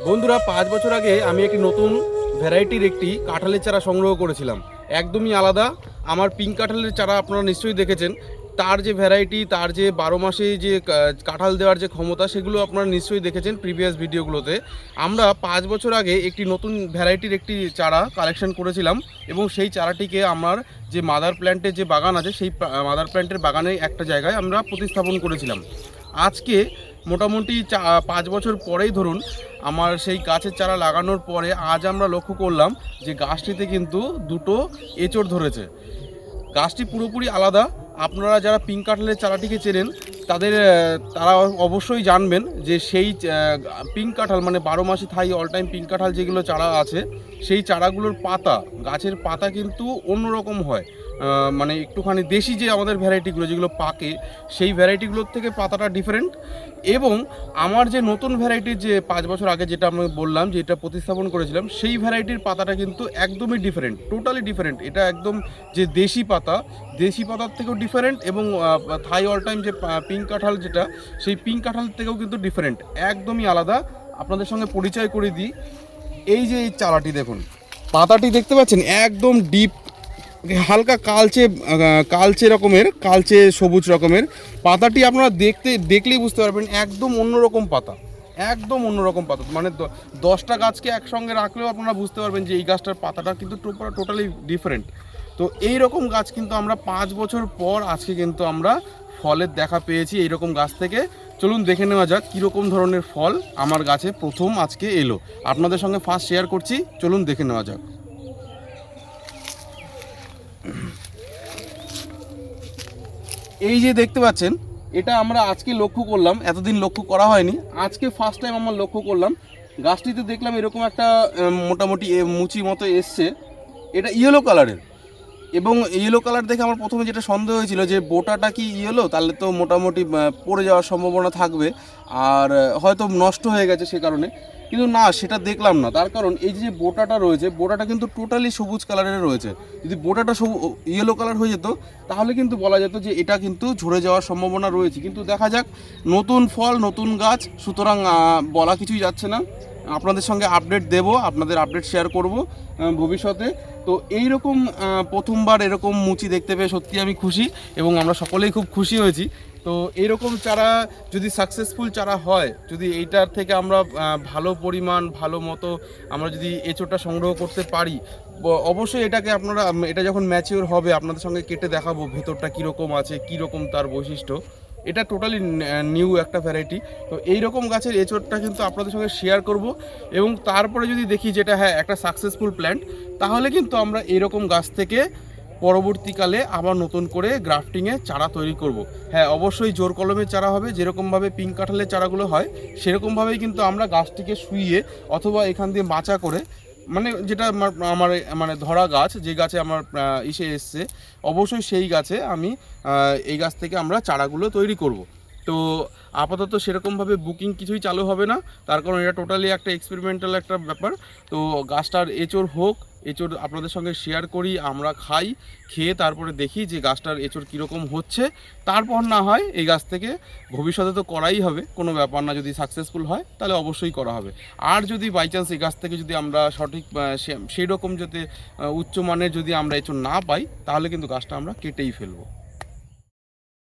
বন্ধুরা 5 বছর আগে আমি একটি নতুন ভ্যারাইটির একটি কাঁঠালের চারা সংগ্রহ করেছিলাম। একদমই আলাদা। আমার পিঙ্ক কাঁঠালের চারা আপনারা নিশ্চয়ই দেখেছেন। তার যে ভ্যারাইটি, তার যে 12 মাসে যে কাঁঠাল দেওয়ার যে ক্ষমতা, সেগুলো আপনারা নিশ্চয়ই দেখেছেন প্রিভিয়াস ভিডিওগুলোতে। আমরা 5 বছর আগে একটি নতুন ভ্যারাইটির একটি চারা কালেকশন করেছিলাম এবং সেই চারাটিকে আমার যে মাদার প্ল্যান্টের যে বাগান আছে, সেই মাদার প্ল্যান্টের বাগানে একটা জায়গায় আমরা প্রতিস্থাপন করেছিলাম। আজকে মোটামুটি 5 বছর পরেই ধরুন আমার সেই গাছের চারা লাগানোর পরে আজ আমরা লক্ষ্য করলাম যে গাছটিতে কিন্তু দুটো এঁচড় ধরেছে। গাছটি পুরোপুরি আলাদা। আপনারা যারা পিঙ্ক কাঁঠালের চারাটিকে চেনেন তারা অবশ্যই জানবেন যে সেই পিঙ্ক কাঁঠাল মানে 12 মাসি থাই অল টাইম পিঙ্ক কাঁঠাল যেগুলো চারা আছে, সেই চারাগুলোর পাতা, গাছের পাতা কিন্তু অন্যরকম হয়। মানে একটুখানি দেশি যে আমাদের ভ্যারাইটিগুলো যেগুলো পাকে, সেই ভ্যারাইটিগুলোর থেকে পাতাটা ডিফারেন্ট। এবং আমার যে নতুন ভ্যারাইটির যে 5 বছর আগে যেটা আমি বললাম যে এটা প্রতিস্থাপন করেছিলাম, সেই ভ্যারাইটির পাতাটা কিন্তু একদমই ডিফারেন্ট, টোটালি ডিফারেন্ট। এটা একদম যে দেশি পাতার থেকেও ডিফারেন্ট এবং থাই অল টাইম যে পিঙ্ক কাঁঠাল যেটা, সেই পিঙ্ক কাঁঠাল থেকেও কিন্তু ডিফারেন্ট, একদমই আলাদা। আপনাদের সঙ্গে পরিচয় করে দিই। এই যে এই চারাটি দেখুন, পাতাটি দেখতে পাচ্ছেন একদম ডিপ, হালকা কালচে রকমের, কালচে সবুজ রকমের পাতাটি। আপনারা দেখলেই বুঝতে পারবেন একদম অন্যরকম পাতা, একদম অন্যরকম পাতা। মানে 10টা গাছকে একসঙ্গে রাখলেও আপনারা বুঝতে পারবেন যে এই গাছটার পাতাটা কিন্তু টোটালি ডিফারেন্ট। তো এই রকম গাছ কিন্তু আমরা 5 বছর পর আজকে কিন্তু আমরা ফলের দেখা পেয়েছি এইরকম গাছ থেকে। চলুন দেখে নেওয়া যাক কীরকম ধরনের ফল আমার গাছে প্রথম আজকে এলো। আপনাদের সঙ্গে ফার্স্ট শেয়ার করছি, চলুন দেখে নেওয়া যাক। এই যে দেখতে পাচ্ছেন, এটা আমরা আজকে লক্ষ্য করলাম, এতদিন লক্ষ্য করা হয়নি, আজকে ফার্স্ট টাইম আমরা লক্ষ্য করলাম। গাছটিতে দেখলাম এরকম একটা মোটামুটি মুচি মতো এসছে, এটা ইয়েলো কালারের। এবং ইয়েলো কালার দেখে আমার প্রথমে যেটা সন্দেহ হয়েছিল যে বোটাটা কি ইয়েলো, তাহলে তো মোটামুটি পড়ে যাওয়ার সম্ভাবনা থাকবে আর হয়তো নষ্ট হয়ে গেছে সে কারণে। কিন্তু না, সেটা দেখলাম না। তার কারণ এই যে বোটাটা রয়েছে, বোটাটা কিন্তু টোটালি সবুজ কালারের রয়েছে। যদি বোটাটা ইয়েলো কালার হয়ে যেত তাহলে কিন্তু বলা যেত যে এটা কিন্তু ঝরে যাওয়ার সম্ভাবনা রয়েছে। কিন্তু দেখা যাক, নতুন ফল নতুন গাছ, সুতরাং বলা কিছুই যাচ্ছে না। আপনাদের সঙ্গে আপডেট দেব, আপনাদের আপডেট শেয়ার করব ভবিষ্যতে। তো এইরকম প্রথমবার এরকম মুচি দেখতে পেয়ে সত্যি আমি খুশি এবং আমরা সকলেই খুব খুশি হয়েছি। তো এইরকম চারা যদি সাকসেসফুল চারা হয়, যদি এইটার থেকে আমরা ভালো পরিমাণ ভালো মতো আমরা যদি এঁচোড়টা সংগ্রহ করতে পারি, অবশ্যই এটা যখন ম্যাচিওর হবে আপনাদের সঙ্গে কেটে দেখাবো ভেতরটা কীরকম আছে, কীরকম তার বৈশিষ্ট্য। এটা টোটালি নিউ একটা ভ্যারাইটি। তো এইরকম গাছের এঁচোড়টা কিন্তু আপনাদের সঙ্গে শেয়ার করব এবং তারপরে যদি দেখি যেটা হ্যাঁ একটা সাকসেসফুল প্ল্যান্ট, তাহলে কিন্তু আমরা এইরকম গাছ থেকে পরবর্তীকালে আবার নতুন করে গ্রাফটিংয়ে চারা তৈরি করব। হ্যাঁ, অবশ্যই জোর কলমের চারা হবে, যেরকমভাবে পিঙ্ক কাঁঠালের চারাগুলো হয় সেরকমভাবেই কিন্তু আমরা গাছটিকে শুইয়ে অথবা এখান দিয়ে মাচা করে, মানে যেটা আমার মানে ধরা গাছ, যে গাছে আমার এসছে, অবশ্যই সেই গাছে আমি এই গাছ থেকে আমরা চারাগুলো তৈরি করব। তো আপাতত সেরকমভাবে বুকিং কিছুই চালু হবে না, তার কারণ এটা টোটালি একটা এক্সপেরিমেন্টাল একটা ব্যাপার। তো গাছটার এঁচড় হোক, এঁচড় আপনাদের সঙ্গে শেয়ার করি, আমরা খাই, খেয়ে তারপরে দেখি যে গাছটার এঁচড় কীরকম হচ্ছে। তারপর না হয় এই গাছ থেকে ভবিষ্যতে তো করাই হবে, কোনো ব্যাপার না। যদি সাকসেসফুল হয় তাহলে অবশ্যই করা হবে। আর যদি বাই চান্স এই গাছ থেকে যদি আমরা সঠিক সেই রকম যাতে উচ্চমানের যদি আমরা এঁচড় না পাই, তাহলে কিন্তু গাছটা আমরা কেটেই ফেলবো।